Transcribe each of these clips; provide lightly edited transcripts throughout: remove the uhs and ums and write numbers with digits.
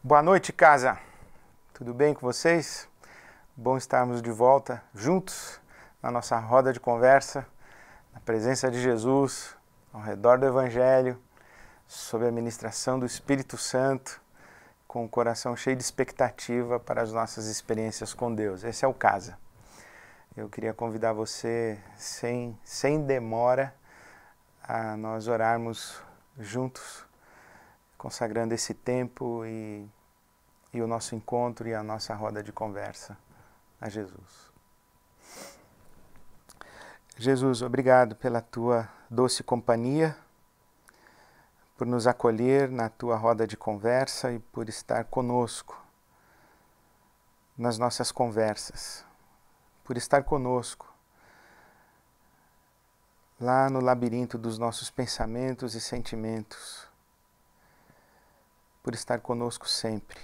Boa noite, casa. Tudo bem com vocês? Bom estarmos de volta juntos na nossa roda de conversa, na presença de Jesus, ao redor do Evangelho, sob a ministração do Espírito Santo, com o coração cheio de expectativa para as nossas experiências com Deus. Esse é o Casa. Eu queria convidar você, sem demora, a nós orarmos juntos, consagrando esse tempo e o nosso encontro e a nossa roda de conversa a Jesus. Jesus, obrigado pela tua doce companhia, por nos acolher na tua roda de conversa e por estar conosco nas nossas conversas, por estar conosco lá no labirinto dos nossos pensamentos e sentimentos, por estar conosco sempre,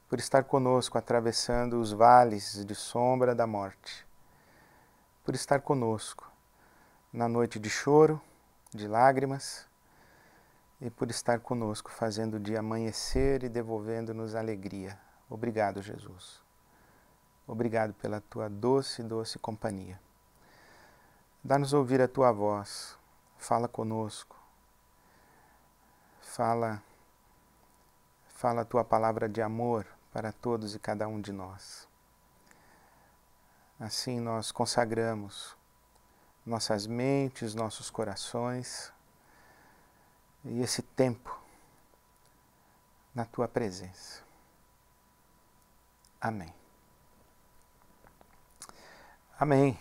por estar conosco atravessando os vales de sombra da morte, por estar conosco na noite de choro, de lágrimas, e por estar conosco fazendo o dia amanhecer e devolvendo-nos alegria. Obrigado, Jesus. Obrigado pela tua doce, doce companhia. Dá-nos ouvir a tua voz, fala conosco, fala a tua palavra de amor para todos e cada um de nós. Assim nós consagramos nossas mentes, nossos corações e esse tempo na tua presença. Amém. Amém.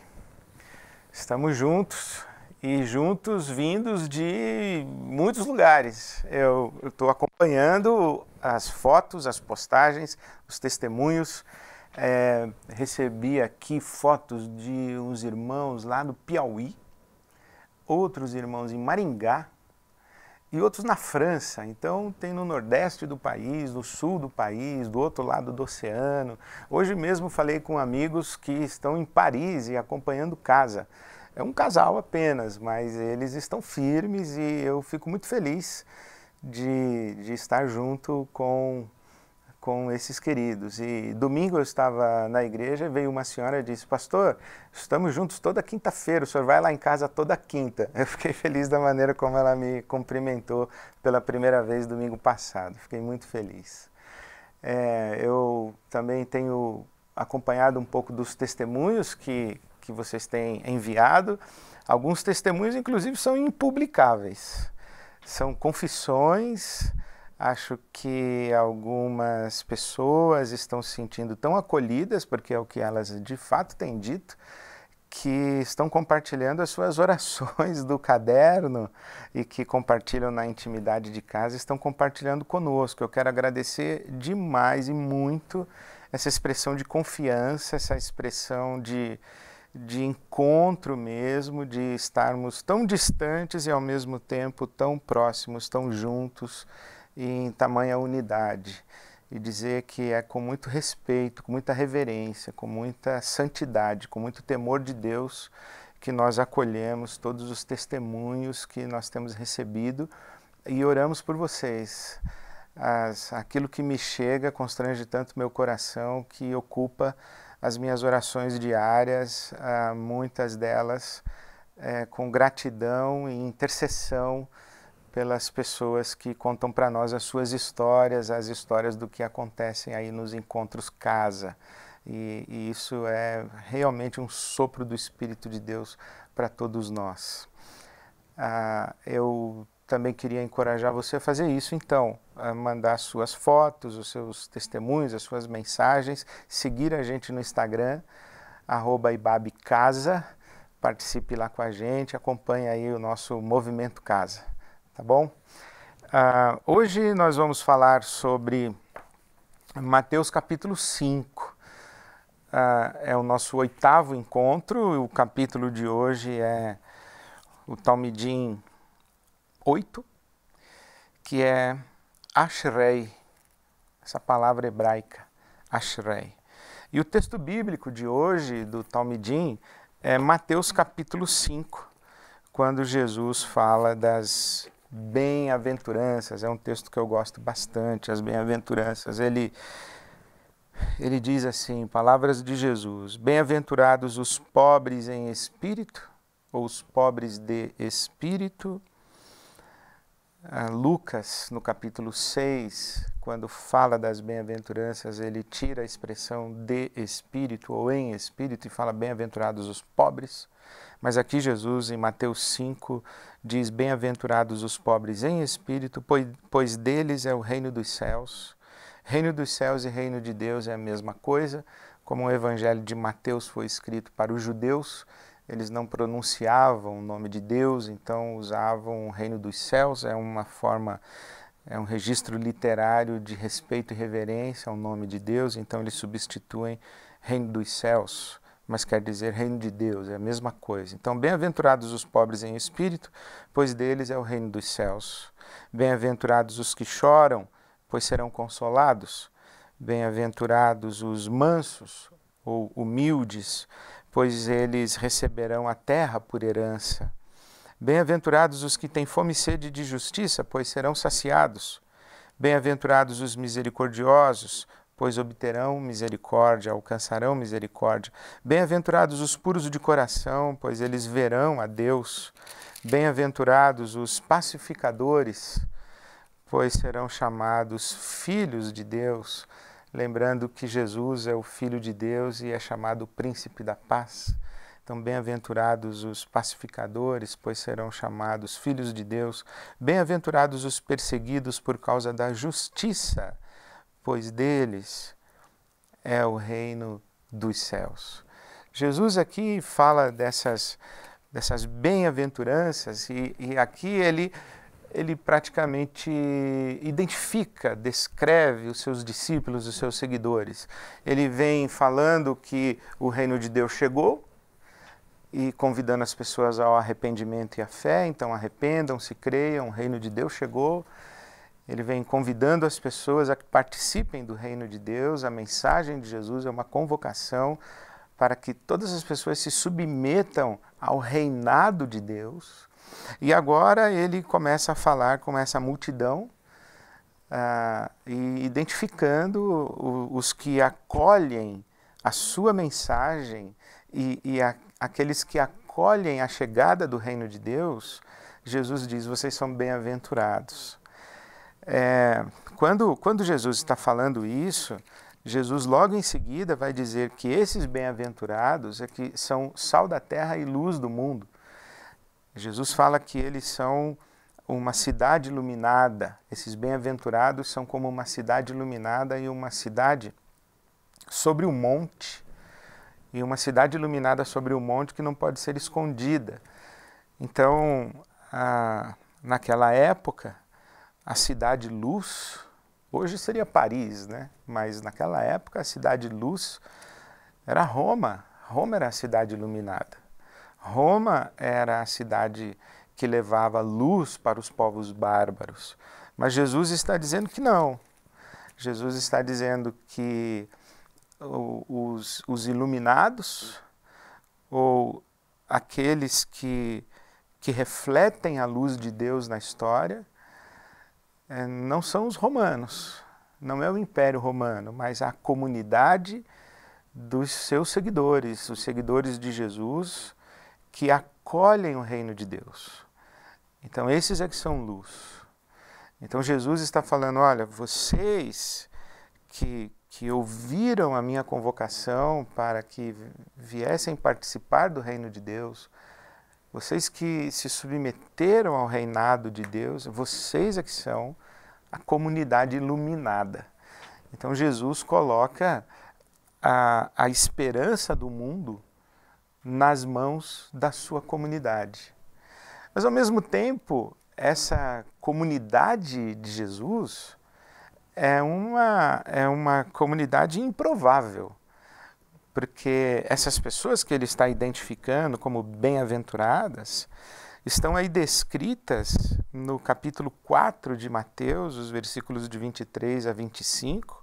Estamos juntos e juntos vindos de muitos lugares. Eu estou acompanhando as fotos, as postagens, os testemunhos. Recebi aqui fotos de uns irmãos lá no Piauí, outros irmãos em Maringá e outros na França. Então tem no nordeste do país, no sul do país, do outro lado do oceano. Hoje mesmo falei com amigos que estão em Paris e acompanhando Casa. É um casal apenas, mas eles estão firmes e eu fico muito feliz de estar junto com esses queridos. E domingo eu estava na igreja e veio uma senhora e disse: pastor, estamos juntos toda quinta-feira, o senhor vai lá em casa toda quinta. Eu fiquei feliz da maneira como ela me cumprimentou pela primeira vez domingo passado, fiquei muito feliz. Eu também tenho acompanhado um pouco dos testemunhos que vocês têm enviado. Alguns testemunhos, inclusive, são impublicáveis. São confissões. Acho que algumas pessoas estão se sentindo tão acolhidas, porque é o que elas de fato têm dito, que estão compartilhando as suas orações do caderno e que compartilham na intimidade de casa, estão compartilhando conosco. Eu quero agradecer demais e muito essa expressão de confiança, essa expressão de encontro mesmo, de estarmos tão distantes e ao mesmo tempo tão próximos, tão juntos e em tamanha unidade. E dizer que é com muito respeito, com muita reverência, com muita santidade, com muito temor de Deus que nós acolhemos todos os testemunhos que nós temos recebido e oramos por vocês. Aquilo que me chega constrange tanto meu coração que ocupa as minhas orações diárias, muitas delas com gratidão e intercessão pelas pessoas que contam para nós as suas histórias, as histórias do que acontecem aí nos encontros casa. E isso é realmente um sopro do Espírito de Deus para todos nós. Eu também queria encorajar você a fazer isso, então, a mandar suas fotos, os seus testemunhos, as suas mensagens, seguir a gente no Instagram, @ibabcasa, participe lá com a gente, acompanhe aí o nosso Movimento Casa, tá bom? Hoje nós vamos falar sobre Mateus capítulo 5, é o nosso 8º encontro, o capítulo de hoje é o Talmidim 8, que é Ashrei, essa palavra hebraica, Ashrei. E o texto bíblico de hoje, do Talmidim, é Mateus capítulo 5, quando Jesus fala das bem-aventuranças, é um texto que eu gosto bastante, as bem-aventuranças. Ele diz assim, palavras de Jesus: bem-aventurados os pobres em espírito, ou os pobres de espírito. Lucas, no capítulo 6, quando fala das bem-aventuranças, ele tira a expressão de espírito ou em espírito e fala bem-aventurados os pobres. Mas aqui Jesus, em Mateus 5, diz bem-aventurados os pobres em espírito, pois deles é o reino dos céus. Reino dos céus e reino de Deus é a mesma coisa. Como o evangelho de Mateus foi escrito para os judeus, eles não pronunciavam o nome de Deus, então usavam o reino dos céus, é um registro literário de respeito e reverência ao nome de Deus, então eles substituem reino dos céus, mas quer dizer reino de Deus, é a mesma coisa. Então, bem-aventurados os pobres em espírito, pois deles é o reino dos céus. Bem-aventurados os que choram, pois serão consolados. Bem-aventurados os mansos ou humildes, pois eles receberão a terra por herança. Bem-aventurados os que têm fome e sede de justiça, pois serão saciados. Bem-aventurados os misericordiosos, pois obterão misericórdia, alcançarão misericórdia. Bem-aventurados os puros de coração, pois eles verão a Deus. Bem-aventurados os pacificadores, pois serão chamados filhos de Deus. Lembrando que Jesus é o Filho de Deus e é chamado Príncipe da Paz. Então, bem-aventurados os pacificadores, pois serão chamados filhos de Deus. Bem-aventurados os perseguidos por causa da justiça, pois deles é o reino dos céus. Jesus aqui fala dessas bem-aventuranças e aqui ele praticamente identifica, descreve os seus discípulos, os seus seguidores. Ele vem falando que o reino de Deus chegou e convidando as pessoas ao arrependimento e à fé. Então arrependam-se, creiam, o reino de Deus chegou. Ele vem convidando as pessoas a que participem do reino de Deus. A mensagem de Jesus é uma convocação para que todas as pessoas se submetam ao reinado de Deus. E agora ele começa a falar com essa multidão e identificando os que acolhem a sua mensagem e aqueles que acolhem a chegada do reino de Deus. Jesus diz: vocês são bem-aventurados. Quando Jesus está falando isso, Jesus logo em seguida vai dizer que esses bem-aventurados é que são sal da terra e luz do mundo. Jesus fala que eles são uma cidade iluminada. Esses bem-aventurados são como uma cidade iluminada e uma cidade sobre um monte. E uma cidade iluminada sobre um monte que não pode ser escondida. Então, naquela época, a cidade luz, hoje seria Paris, né? Mas naquela época a cidade luz era Roma. Roma era a cidade iluminada. Roma era a cidade que levava luz para os povos bárbaros. Mas Jesus está dizendo que não. Jesus está dizendo que os iluminados, ou aqueles que refletem a luz de Deus na história, não são os romanos, não é o Império Romano, mas a comunidade dos seus seguidores, os seguidores de Jesus, que acolhem o reino de Deus. Então esses é que são luz. Então Jesus está falando: olha, vocês que ouviram a minha convocação para que viessem participar do reino de Deus, vocês que se submeteram ao reinado de Deus, vocês é que são a comunidade iluminada. Então Jesus coloca a esperança do mundo nas mãos da sua comunidade. Mas ao mesmo tempo, essa comunidade de Jesus é uma comunidade improvável, porque essas pessoas que ele está identificando como bem-aventuradas estão aí descritas no capítulo 4 de Mateus, os versículos de 23 a 25,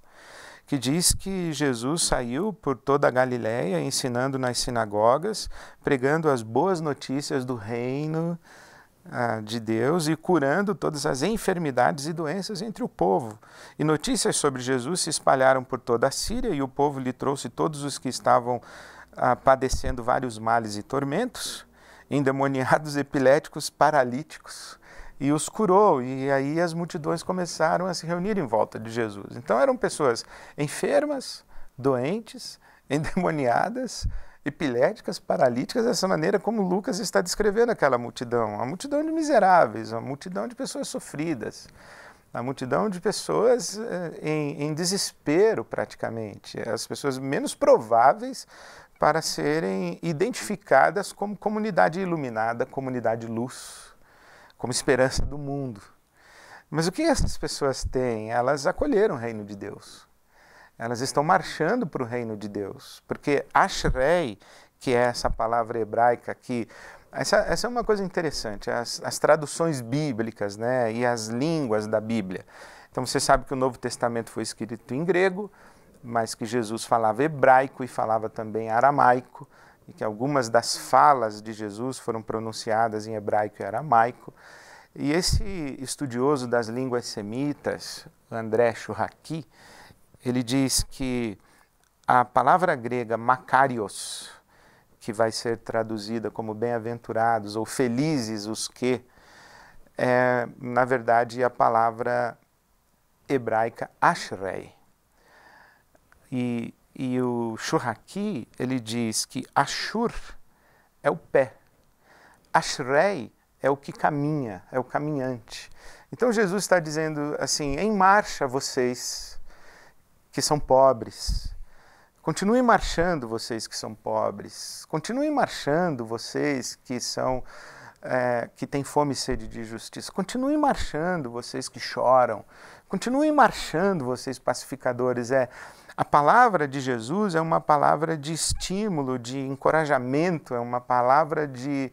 que diz que Jesus saiu por toda a Galiléia ensinando nas sinagogas, pregando as boas notícias do reino de Deus e curando todas as enfermidades e doenças entre o povo. E notícias sobre Jesus se espalharam por toda a Síria e o povo lhe trouxe todos os que estavam padecendo vários males e tormentos, endemoniados, epiléticos, paralíticos, e os curou. E aí as multidões começaram a se reunir em volta de Jesus. Então eram pessoas enfermas, doentes, endemoniadas, epiléticas, paralíticas, dessa maneira como Lucas está descrevendo aquela multidão. A multidão de miseráveis, a multidão de pessoas sofridas, a multidão de pessoas em desespero praticamente, as pessoas menos prováveis para serem identificadas como comunidade iluminada, comunidade luz, como esperança do mundo. Mas o que essas pessoas têm? Elas acolheram o reino de Deus. Elas estão marchando para o reino de Deus, porque Ashrei, que é essa palavra hebraica que... Essa é uma coisa interessante, as traduções bíblicas, né, e as línguas da Bíblia. Então você sabe que o Novo Testamento foi escrito em grego, mas que Jesus falava hebraico e falava também aramaico, e que algumas das falas de Jesus foram pronunciadas em hebraico e aramaico. E esse estudioso das línguas semitas, André Churraqui, ele diz que a palavra grega makarios, que vai ser traduzida como bem-aventurados ou felizes os que, é, na verdade, a palavra hebraica ashrei. E o Churraqui, ele diz que Ashur é o pé, Ashrei é o que caminha, é o caminhante. Então Jesus está dizendo assim, em marcha vocês que são pobres, continuem marchando vocês que são pobres, continuem marchando vocês que têm fome e sede de justiça, continuem marchando vocês que choram, continuem marchando vocês pacificadores. A palavra de Jesus é uma palavra de estímulo, de encorajamento, é uma palavra de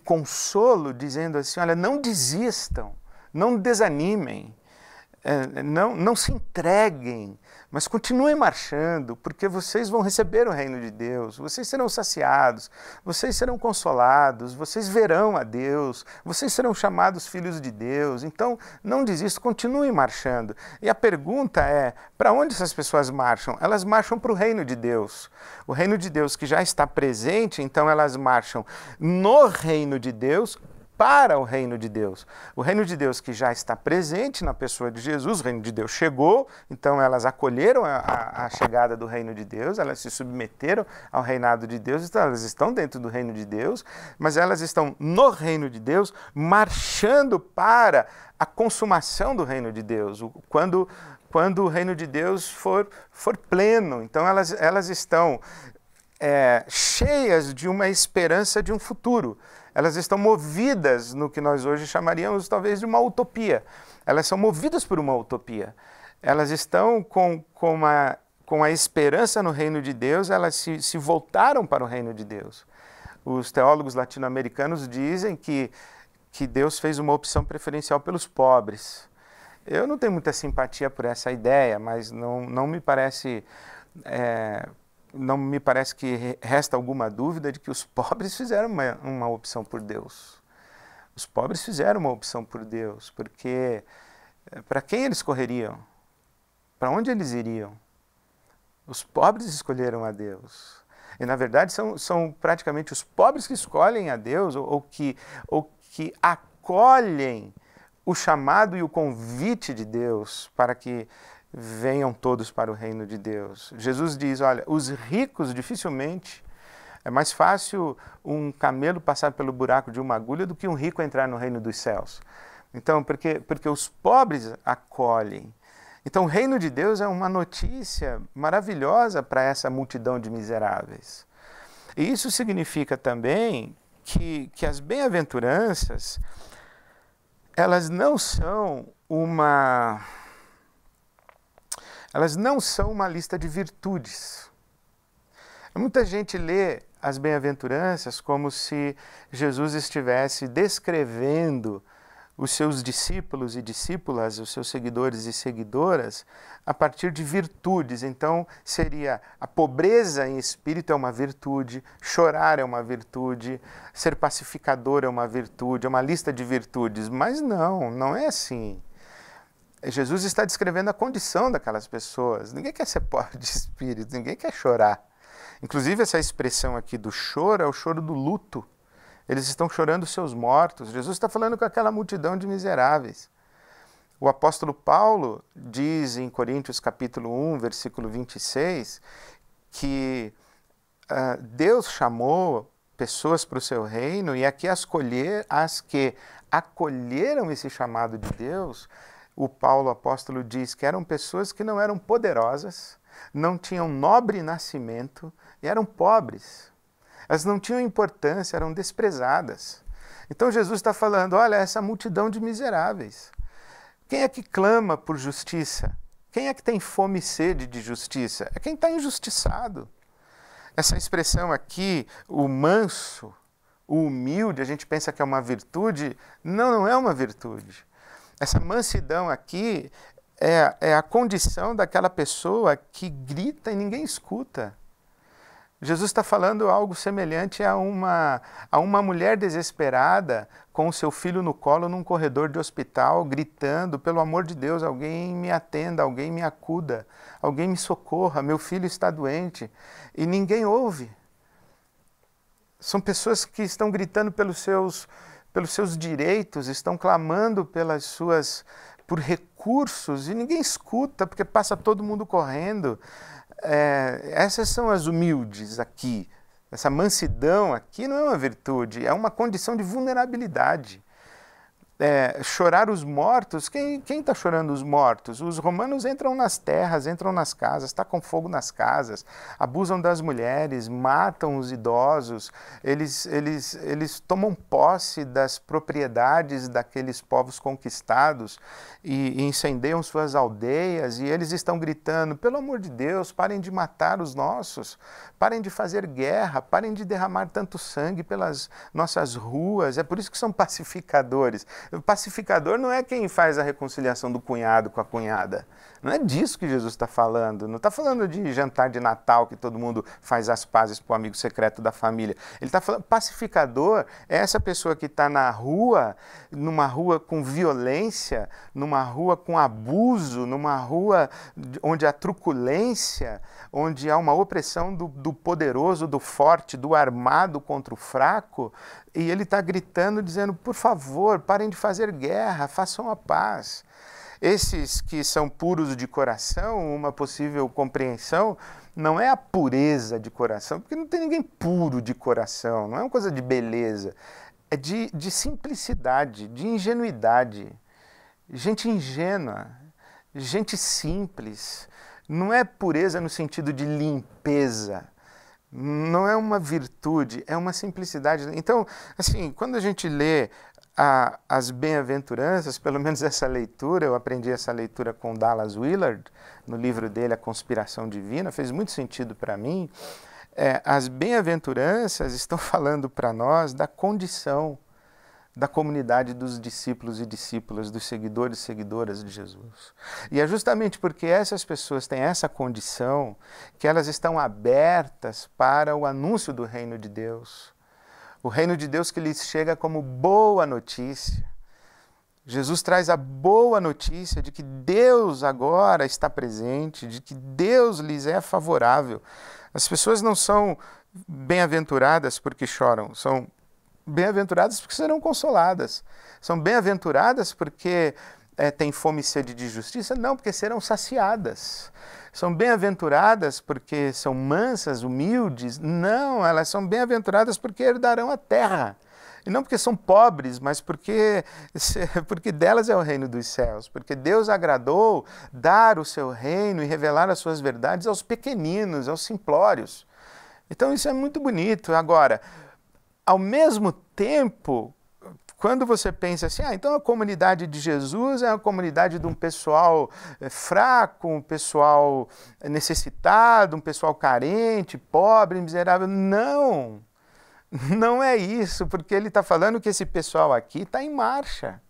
consolo, dizendo assim, olha, não desistam, não desanimem, não se entreguem, mas continuem marchando, porque vocês vão receber o reino de Deus, vocês serão saciados, vocês serão consolados, vocês verão a Deus, vocês serão chamados filhos de Deus. Então, não desistam, continuem marchando. E a pergunta é, para onde essas pessoas marcham? Elas marcham para o reino de Deus. O reino de Deus que já está presente, então elas marcham no reino de Deus, para o reino de Deus. O reino de Deus que já está presente na pessoa de Jesus, o reino de Deus chegou, então elas acolheram a chegada do reino de Deus, elas se submeteram ao reinado de Deus, então elas estão dentro do reino de Deus, mas elas estão no reino de Deus, marchando para a consumação do reino de Deus, quando o reino de Deus for pleno. Então elas estão cheias de uma esperança de um futuro. Elas estão movidas no que nós hoje chamaríamos talvez de uma utopia. Elas são movidas por uma utopia. Elas estão com a esperança no reino de Deus, elas se voltaram para o reino de Deus. Os teólogos latino-americanos dizem que Deus fez uma opção preferencial pelos pobres. Eu não tenho muita simpatia por essa ideia, mas não me parece... não me parece que resta alguma dúvida de que os pobres fizeram uma opção por Deus. Os pobres fizeram uma opção por Deus, porque para quem eles correriam? Para onde eles iriam? Os pobres escolheram a Deus. E, na verdade, são praticamente os pobres que escolhem a Deus ou que acolhem o chamado e o convite de Deus para que venham todos para o reino de Deus. Jesus diz, olha, os ricos dificilmente, é mais fácil um camelo passar pelo buraco de uma agulha do que um rico entrar no reino dos céus. Então, porque os pobres acolhem. Então, o reino de Deus é uma notícia maravilhosa para essa multidão de miseráveis. E isso significa também que as bem-aventuranças, elas não são uma lista de virtudes. Muita gente lê as bem-aventuranças como se Jesus estivesse descrevendo os seus discípulos e discípulas, os seus seguidores e seguidoras, a partir de virtudes. Então, seria a pobreza em espírito é uma virtude, chorar é uma virtude, ser pacificador é uma virtude, é uma lista de virtudes. Mas não é assim. Jesus está descrevendo a condição daquelas pessoas. Ninguém quer ser pobre de espírito, ninguém quer chorar. Inclusive, essa expressão aqui do choro é o choro do luto. Eles estão chorando seus mortos. Jesus está falando com aquela multidão de miseráveis. O apóstolo Paulo diz em Coríntios capítulo 1, versículo 26, que Deus chamou pessoas para o seu reino e aqui as que acolheram esse chamado de Deus, o Paulo apóstolo diz que eram pessoas que não eram poderosas, não tinham nobre nascimento e eram pobres. Elas não tinham importância, eram desprezadas. Então Jesus está falando, olha, essa multidão de miseráveis. Quem é que clama por justiça? Quem é que tem fome e sede de justiça? É quem está injustiçado. Essa expressão aqui, o manso, o humilde, a gente pensa que é uma virtude. Não é uma virtude. Essa mansidão aqui é a condição daquela pessoa que grita e ninguém escuta. Jesus está falando algo semelhante a uma mulher desesperada com o seu filho no colo num corredor de hospital, gritando, pelo amor de Deus, alguém me atenda, alguém me acuda, alguém me socorra, meu filho está doente. E ninguém ouve. São pessoas que estão gritando pelos seus direitos, estão clamando por recursos e ninguém escuta, porque passa todo mundo correndo. Essas são as humildes aqui. Essa mansidão aqui não é uma virtude, é uma condição de vulnerabilidade. Chorar os mortos, quem está chorando os mortos? Os romanos entram nas terras, entram nas casas, tacam fogo nas casas, abusam das mulheres, matam os idosos, eles tomam posse das propriedades daqueles povos conquistados e incendiam suas aldeias, e eles estão gritando, pelo amor de Deus, parem de matar os nossos, parem de fazer guerra, parem de derramar tanto sangue pelas nossas ruas. É por isso que são pacificadores. O pacificador não é quem faz a reconciliação do cunhado com a cunhada. Não é disso que Jesus está falando. Não está falando de jantar de Natal que todo mundo faz as pazes para o amigo secreto da família. Ele está falando, pacificador é essa pessoa que está na rua, numa rua com violência, numa rua com abuso, numa rua onde há truculência, onde há uma opressão do poderoso, do forte, do armado contra o fraco, e ele está gritando, dizendo, por favor, parem de fazer guerra, façam a paz. Esses que são puros de coração, uma possível compreensão, não é a pureza de coração, porque não tem ninguém puro de coração, não é uma coisa de beleza, é de simplicidade, de ingenuidade. Gente ingênua, gente simples. Não é pureza no sentido de limpeza, não é uma virtude, é uma simplicidade. Então, assim, quando a gente lê as bem-aventuranças, pelo menos essa leitura, eu aprendi essa leitura com Dallas Willard, no livro dele, A Conspiração Divina, fez muito sentido para mim. As bem-aventuranças estão falando para nós da condição da comunidade dos discípulos e discípulas, dos seguidores e seguidoras de Jesus. E é justamente porque essas pessoas têm essa condição que elas estão abertas para o anúncio do reino de Deus. O reino de Deus que lhes chega como boa notícia. Jesus traz a boa notícia de que Deus agora está presente, de que Deus lhes é favorável. As pessoas não são bem-aventuradas porque choram, são bem-aventuradas porque serão consoladas. São bem-aventuradas porque têm fome e sede de justiça? Não, porque serão saciadas. São bem-aventuradas porque são mansas, humildes? Não, elas são bem-aventuradas porque herdarão a terra. E não porque são pobres, mas porque delas é o reino dos céus. Porque Deus agradou dar o seu reino e revelar as suas verdades aos pequeninos, aos simplórios. Então isso é muito bonito. Agora, ao mesmo tempo, quando você pensa assim, então a comunidade de Jesus é uma comunidade de um pessoal fraco, um pessoal necessitado, um pessoal carente, pobre, miserável. Não é isso, porque ele está falando que esse pessoal aqui está em marcha.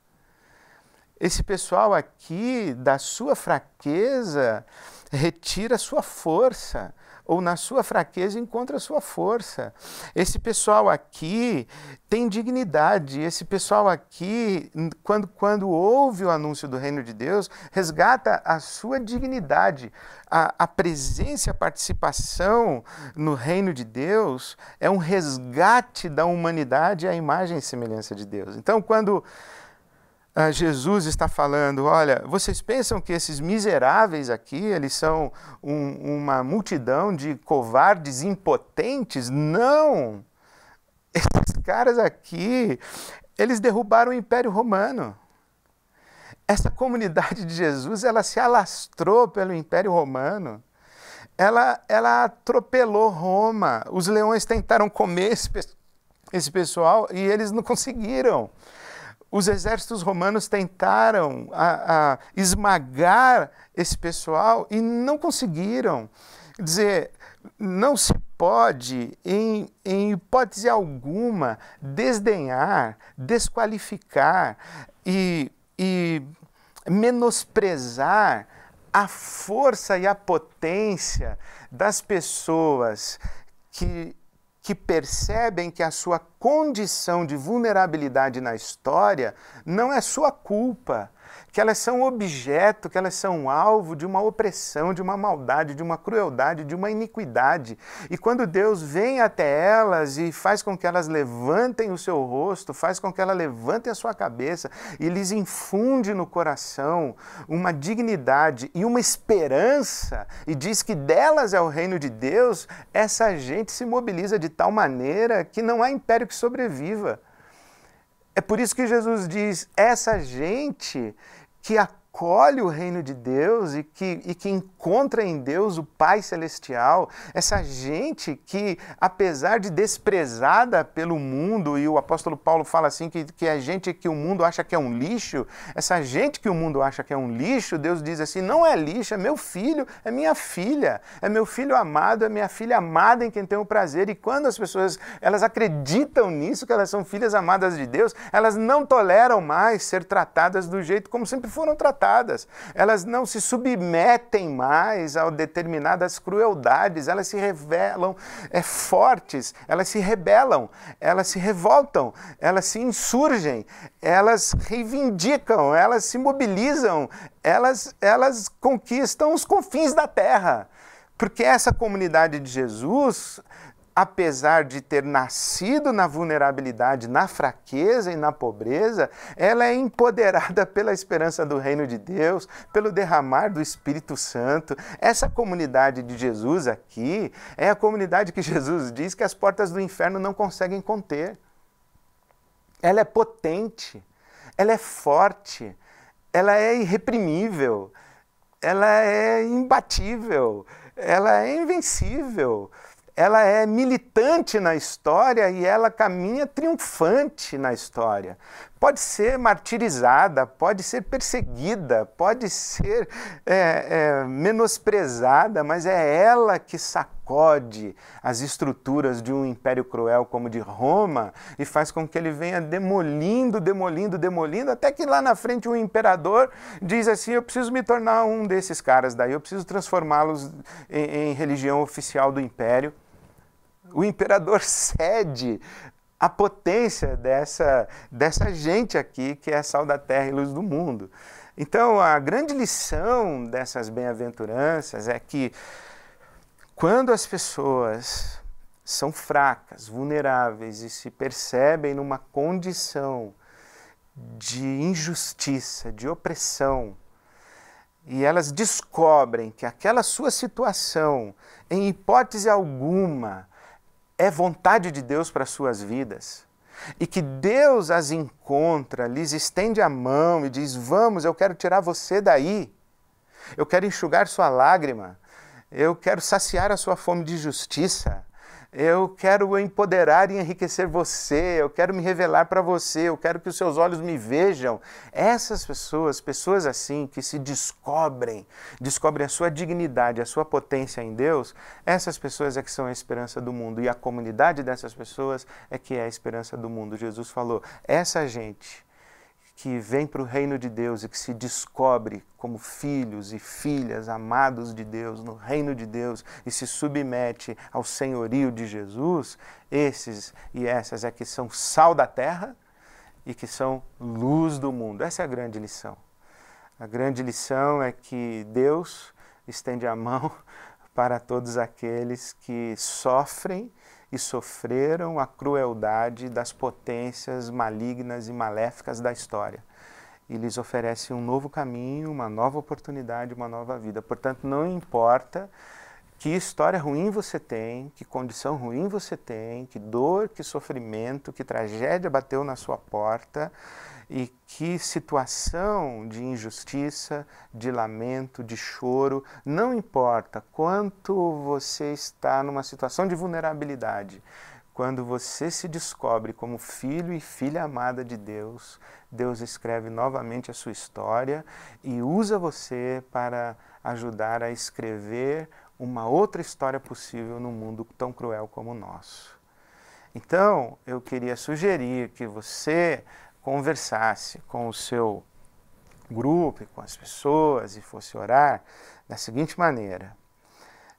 Esse pessoal aqui, da sua fraqueza, retira a sua força, ou na sua fraqueza encontra a sua força. Esse pessoal aqui tem dignidade, esse pessoal aqui, quando ouve o anúncio do reino de Deus, resgata a sua dignidade. A presença, a participação no reino de Deus é um resgate da humanidade à imagem e semelhança de Deus. Então, quando Jesus está falando, olha, vocês pensam que esses miseráveis aqui, eles são uma multidão de covardes impotentes? Não! Esses caras aqui, eles derrubaram o Império Romano. Essa comunidade de Jesus, ela se alastrou pelo Império Romano. Ela atropelou Roma. Os leões tentaram comer esse pessoal e eles não conseguiram. Os exércitos romanos tentaram esmagar esse pessoal e não conseguiram. Quer dizer, não se pode, em hipótese alguma, desdenhar, desqualificar e menosprezar a força e a potência das pessoas que percebem que a sua condição de vulnerabilidade na história não é sua culpa, que elas são objeto, que elas são alvo de uma opressão, de uma maldade, de uma crueldade, de uma iniquidade. E quando Deus vem até elas e faz com que elas levantem o seu rosto, faz com que elas levantem a sua cabeça e lhes infunde no coração uma dignidade e uma esperança e diz que delas é o reino de Deus, essa gente se mobiliza de tal maneira que não há império que sobreviva. É por isso que Jesus diz, essa gente que acolhe o reino de Deus e que encontra em Deus o Pai Celestial, essa gente que, apesar de desprezada pelo mundo, e o apóstolo Paulo fala assim, que é gente que o mundo acha que é um lixo, essa gente que o mundo acha que é um lixo, Deus diz assim, não é lixo, é meu filho, é minha filha, é meu filho amado, é minha filha amada em quem tenho prazer. E quando as pessoas, elas acreditam nisso, que elas são filhas amadas de Deus, elas não toleram mais ser tratadas do jeito como sempre foram tratadas. Elas não se submetem mais a determinadas crueldades, elas se revelam fortes, elas se rebelam, elas se revoltam, elas se insurgem, elas reivindicam, elas se mobilizam, elas conquistam os confins da terra. Porque essa comunidade de Jesus, apesar de ter nascido na vulnerabilidade, na fraqueza e na pobreza, ela é empoderada pela esperança do reino de Deus, pelo derramar do Espírito Santo. Essa comunidade de Jesus aqui é a comunidade que Jesus diz que as portas do inferno não conseguem conter. Ela é potente, ela é forte, ela é irreprimível, ela é imbatível, ela é invencível. Ela é militante na história e ela caminha triunfante na história. Pode ser martirizada, pode ser perseguida, pode ser menosprezada, mas é ela que sacode as estruturas de um império cruel como o de Roma e faz com que ele venha demolindo, até que lá na frente o imperador diz assim, eu preciso me tornar um desses caras daí, eu preciso transformá-los em religião oficial do império. O imperador cede a potência dessa gente aqui, que é sal da terra e luz do mundo. Então, a grande lição dessas bem-aventuranças é que quando as pessoas são fracas, vulneráveis e se percebem numa condição de injustiça, de opressão, e elas descobrem que aquela sua situação, em hipótese alguma, é vontade de Deus para as suas vidas, e que Deus as encontra, lhes estende a mão e diz, vamos, eu quero tirar você daí, eu quero enxugar sua lágrima, eu quero saciar a sua fome de justiça, eu quero empoderar e enriquecer você, eu quero me revelar para você, eu quero que os seus olhos me vejam. Essas pessoas assim, que se descobrem a sua dignidade, a sua potência em Deus, essas pessoas é que são a esperança do mundo. E a comunidade dessas pessoas é que é a esperança do mundo. Jesus falou, essa gente que vem para o reino de Deus e que se descobre como filhos e filhas amados de Deus, no reino de Deus, e se submete ao senhorio de Jesus, esses e essas é que são sal da terra e que são luz do mundo. Essa é a grande lição. A grande lição é que Deus estende a mão para todos aqueles que sofrem e sofreram a crueldade das potências malignas e maléficas da história. E lhes oferece um novo caminho, uma nova oportunidade, uma nova vida. Portanto, não importa que história ruim você tem, que condição ruim você tem, que dor, que sofrimento, que tragédia bateu na sua porta e que situação de injustiça, de lamento, de choro, não importa quanto você está numa situação de vulnerabilidade, quando você se descobre como filho e filha amada de Deus, Deus escreve novamente a sua história e usa você para ajudar a escrever uma outra história possível num mundo tão cruel como o nosso. Então, eu queria sugerir que você conversasse com o seu grupo, com as pessoas e fosse orar da seguinte maneira.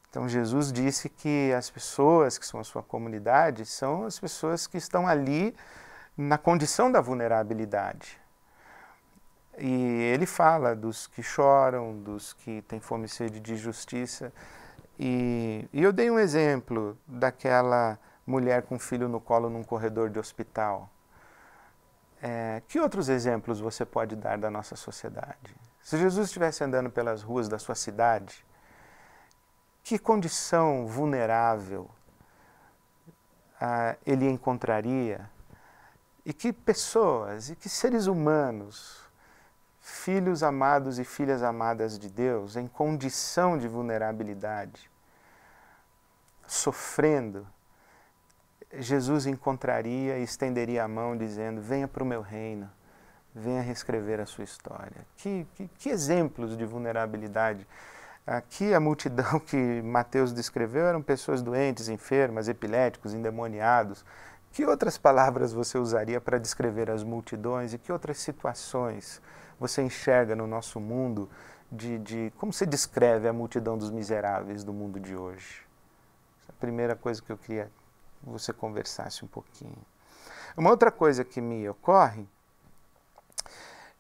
Então, Jesus disse que as pessoas que são a sua comunidade são as pessoas que estão ali na condição da vulnerabilidade. E ele fala dos que choram, dos que têm fome e sede de justiça. E eu dei um exemplo daquela mulher com filho no colo num corredor de hospital. Que outros exemplos você pode dar da nossa sociedade? Se Jesus estivesse andando pelas ruas da sua cidade, que condição vulnerável ele encontraria? E que pessoas, e que seres humanos, filhos amados e filhas amadas de Deus, em condição de vulnerabilidade, sofrendo, Jesus encontraria e estenderia a mão dizendo: venha para o meu reino, venha reescrever a sua história. Que exemplos de vulnerabilidade. Aqui a multidão que Mateus descreveu eram pessoas doentes, enfermas, epiléticos, endemoniados. Que outras palavras você usaria para descrever as multidões e que outras situações você enxerga no nosso mundo como você descreve a multidão dos miseráveis do mundo de hoje? Essa é a primeira coisa que eu queria que você conversasse um pouquinho. Uma outra coisa que me ocorre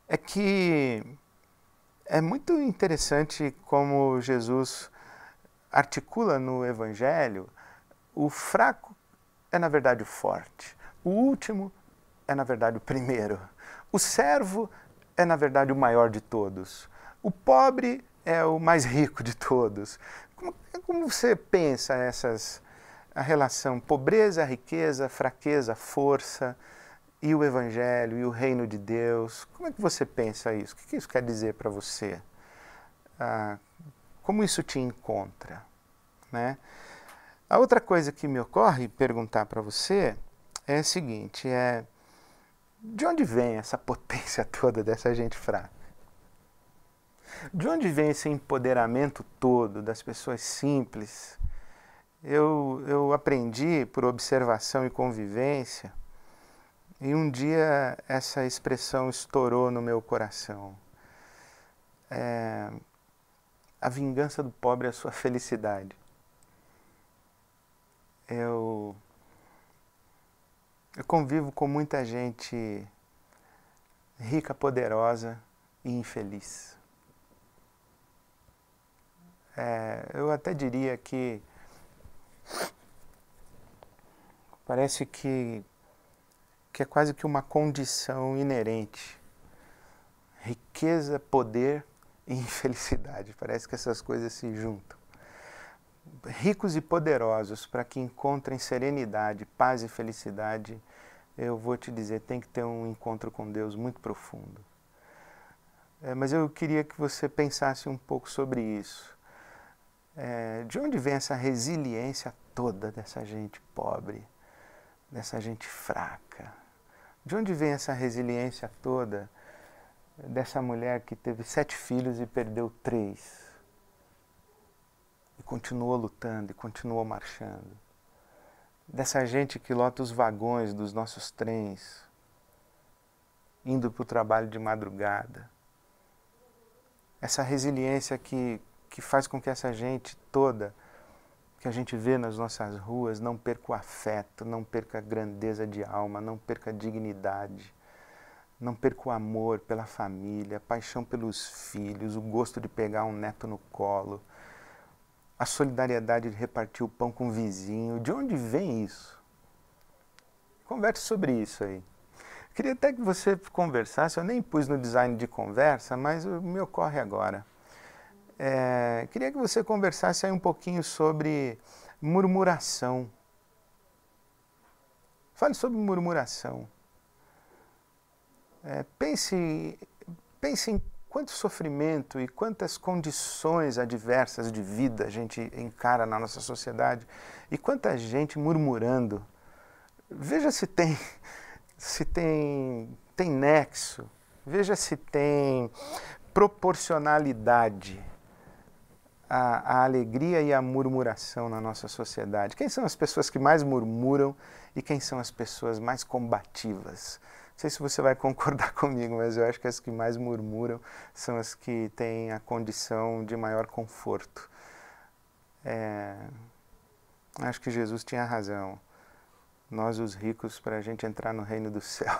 é que é muito interessante como Jesus articula no Evangelho: o fraco é na verdade o forte, o último é na verdade o primeiro, o servo é na verdade o maior de todos, o pobre é o mais rico de todos. Como você pensa a relação pobreza, riqueza, fraqueza, força, e o Evangelho, e o reino de Deus? Como é que você pensa isso? O que isso quer dizer para você? Como isso te encontra? Né? A outra coisa que me ocorre perguntar para você é a seguinte: de onde vem essa potência toda dessa gente fraca? De onde vem esse empoderamento todo das pessoas simples? Eu aprendi por observação e convivência, e um dia essa expressão estourou no meu coração. A vingança do pobre é a sua felicidade. Eu convivo com muita gente rica, poderosa e infeliz. Eu até diria que parece que é quase que uma condição inerente. Riqueza, poder e infelicidade. Parece que essas coisas se juntam. Ricos e poderosos, para que encontrem serenidade, paz e felicidade, eu vou te dizer, tem que ter um encontro com Deus muito profundo. Mas eu queria que você pensasse um pouco sobre isso. De onde vem essa resiliência toda dessa gente pobre, dessa gente fraca? De onde vem essa resiliência toda dessa mulher que teve 7 filhos e perdeu 3? E continuou lutando, e continuou marchando. Dessa gente que lota os vagões dos nossos trens. indo para o trabalho de madrugada. Essa resiliência que faz com que essa gente toda que a gente vê nas nossas ruas não perca o afeto, não perca a grandeza de alma, não perca a dignidade, não perca o amor pela família, a paixão pelos filhos, o gosto de pegar um neto no colo, a solidariedade de repartir o pão com o vizinho. De onde vem isso? Converse sobre isso aí. Queria até que você conversasse, eu nem pus no design de conversa, mas me ocorre agora. Queria que você conversasse aí um pouquinho sobre murmuração. Fale sobre murmuração. Pense em quanto sofrimento e quantas condições adversas de vida a gente encara na nossa sociedade e quanta gente murmurando. Veja se tem nexo, veja se tem proporcionalidade a alegria e a murmuração na nossa sociedade. Quem são as pessoas que mais murmuram e quem são as pessoas mais combativas? Não sei se você vai concordar comigo, mas eu acho que as que mais murmuram são as que têm a condição de maior conforto. Acho que Jesus tinha razão. Nós, os ricos, para a gente entrar no reino do céu,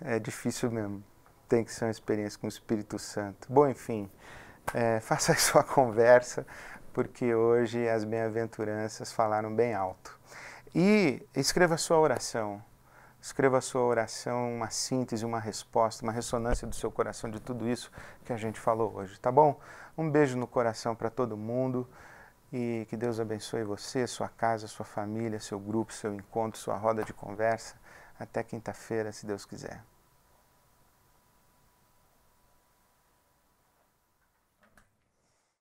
é difícil mesmo. Tem que ser uma experiência com o Espírito Santo. Bom, enfim, faça a sua conversa, porque hoje as bem-aventuranças falaram bem alto. E escreva a sua oração. Escreva a sua oração, uma síntese, uma resposta, uma ressonância do seu coração de tudo isso que a gente falou hoje, tá bom? Um beijo no coração para todo mundo e que Deus abençoe você, sua casa, sua família, seu grupo, seu encontro, sua roda de conversa. Até quinta-feira, se Deus quiser.